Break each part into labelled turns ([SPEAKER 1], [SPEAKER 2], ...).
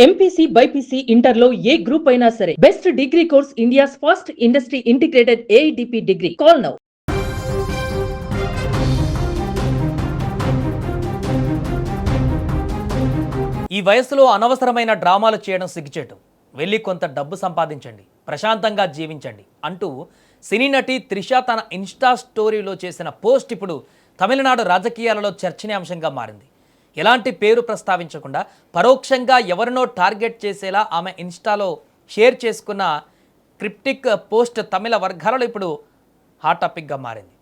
[SPEAKER 1] MPC BiPC ఇంటర్లో ఏ group అయినా సరే best degree course India's first industry integrated AIDP degree. Call now.
[SPEAKER 2] ఈ వయసులో అనవసరమైన డ్రామాలు చేయడం సిగ్గుచేటు. వెళ్ళి కొంత డబ్బు సంపాదించండి, ప్రశాంతంగా జీవించండి అంటూ సినీ నటి త్రిష తన ఇన్స్టా స్టోరీలో చేసిన పోస్ట్ ఇప్పుడు తమిళనాడు రాజకీయాలలో చర్చనీయాంశంగా మారింది. ఎలాంటి పేరు ప్రస్తావించకుండా పరోక్షంగా ఎవరినో టార్గెట్ చేసేలా ఆమె ఇన్స్టాలో షేర్ చేసుకున్న క్రిప్టిక్ పోస్ట్ తమిళ వర్గాలలో ఇప్పుడు హాట్ టాపిక్గా మారింది.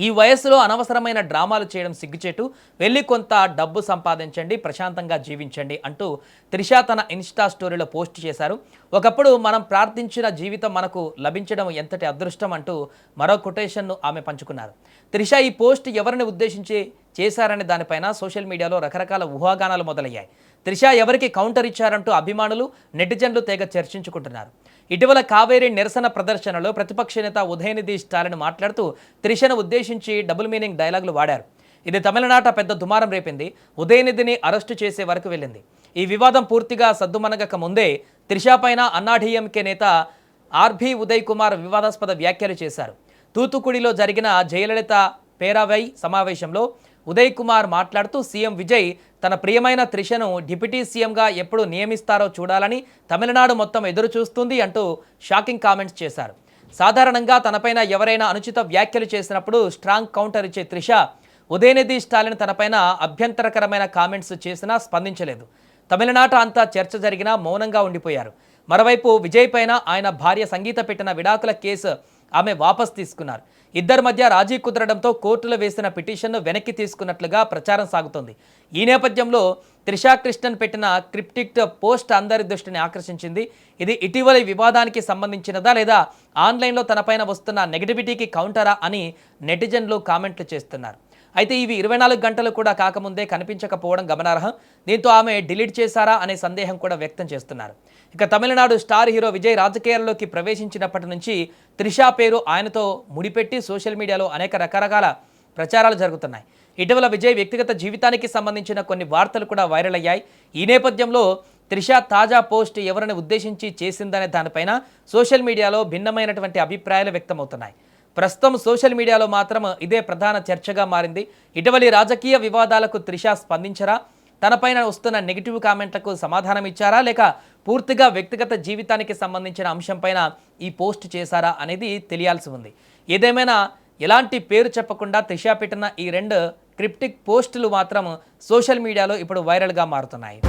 [SPEAKER 2] ఈ వయసులో అనవసరమైన డ్రామాలు చేయడం సిగ్గుచేటు, వెళ్ళి కొంత డబ్బు సంపాదించండి, ప్రశాంతంగా జీవించండి అంటూ త్రిష తన ఇన్స్టా స్టోరీలో పోస్ట్ చేశారు. ఒకప్పుడు మనం ప్రార్థించిన జీవితం మనకు లభించడం ఎంతటి అదృష్టం అంటూ మరో కొటేషన్ను ఆమె పంచుకున్నారు. త్రిష ఈ పోస్ట్ ఎవరిని ఉద్దేశించి చేశారనే దానిపైన సోషల్ మీడియాలో రకరకాల ఊహాగానాలు మొదలయ్యాయి. త్రిష ఎవరికి కౌంటర్ ఇచ్చారంటూ అభిమానులు, నెటిజన్లు తెగ చర్చించుకుంటున్నారు. ఇటీవల కావేరీ నిరసన ప్రదర్శనలో ప్రతిపక్ష నేత ఉదయనిధి స్టాలిన్ మాట్లాడుతూ త్రిషను ఉద్దేశించి డబుల్ మీనింగ్ డైలాగులు వాడారు. ఇది తమిళనాట పెద్ద దుమారం రేపింది. ఉదయనిధిని అరెస్టు చేసే వరకు వెళ్ళింది. ఈ వివాదం పూర్తిగా సద్దుమణగక ముందే త్రిష పైన అన్నాడీఎంకే నేత ఆర్బీ ఉదయ్ కుమార్ వివాదాస్పద వ్యాఖ్యలు చేశారు. తూతుకుడిలో జరిగిన జయలలిత పేరావై సమావేశంలో ఉదయ్ కుమార్ మాట్లాడుతూ సీఎం విజయ్ తన ప్రియమైన త్రిషను డిప్యూటీ సీఎంగా ఎప్పుడు నియమిస్తారో చూడాలని తమిళనాడు మొత్తం ఎదురు చూస్తుంది అంటూ షాకింగ్ కామెంట్స్ చేశారు. సాధారణంగా తనపైన ఎవరైనా అనుచిత వ్యాఖ్యలు చేసినప్పుడు స్ట్రాంగ్ కౌంటర్ ఇచ్చే త్రిష ఉదయనిధి స్టాలిన్ తనపైన అభ్యంతరకరమైన కామెంట్స్ చేసినా స్పందించలేదు. తమిళనాట అంతా చర్చ జరిగినా మౌనంగా ఉండిపోయారు. మరోవైపు విజయ్ పైన ఆయన భార్య సంగీత పెట్టిన విడాకుల కేసు ఆమె వాపస్ తీసుకున్నారు. ఇద్దరి మధ్య రాజీ కుదరడంతో కోర్టులో వేసిన పిటిషన్ను వెనక్కి తీసుకున్నట్లుగా ప్రచారం సాగుతోంది. ఈ నేపథ్యంలో త్రిషా కృష్ణన్ పెట్టిన క్రిప్టిక్ పోస్ట్ అందరి దృష్టిని ఆకర్షించింది. ఇది ఇటీవలి వివాదానికి సంబంధించినదా లేదా ఆన్లైన్లో తనపైన వస్తున్న నెగటివిటీకి కౌంటరా అని నెటిజన్లు కామెంట్లు చేస్తున్నారు. అయితే ఇవి 24 గంటలు కూడా కాకముందే కనిపించకపోవడం గమనార్హం. దీంతో ఆమె డిలీట్ చేశారా అనే సందేహం కూడా వ్యక్తం చేస్తున్నారు. ఇక తమిళనాడు స్టార్ హీరో విజయ్ రాజకీయాల్లోకి ప్రవేశించినప్పటి నుంచి త్రిషా పేరు ఆయనతో ముడిపెట్టి సోషల్ మీడియాలో అనేక రకరకాల ప్రచారాలు జరుగుతున్నాయి. ఇటీవల విజయ్ వ్యక్తిగత జీవితానికి సంబంధించిన కొన్ని వార్తలు కూడా వైరల్ అయ్యాయి. ఈ నేపథ్యంలో త్రిష తాజా పోస్ట్ ఎవరిని ఉద్దేశించి చేసిందనే దానిపైన సోషల్ మీడియాలో భిన్నమైనటువంటి అభిప్రాయాలు వ్యక్తమవుతున్నాయి. ప్రస్తుతం సోషల్ మీడియాలో మాత్రం ఇదే ప్రధాన చర్చగా మారింది. ఇటీవలి రాజకీయ వివాదాలకు త్రిష స్పందించరా, తనపైన వస్తున్న నెగిటివ్ కామెంట్లకు సమాధానం ఇచ్చారా, లేక పూర్తిగా వ్యక్తిగత జీవితానికి సంబంధించిన అంశంపైన ఈ పోస్ట్ చేశారా అనేది తెలియాల్సి ఉంది. ఏదేమైనా ఎలాంటి పేరు చెప్పకుండా త్రిష పెట్టిన ఈ 2 క్రిప్టిక్ పోస్టులు మాత్రం సోషల్ మీడియాలో ఇప్పుడు వైరల్గా మారుతున్నాయి.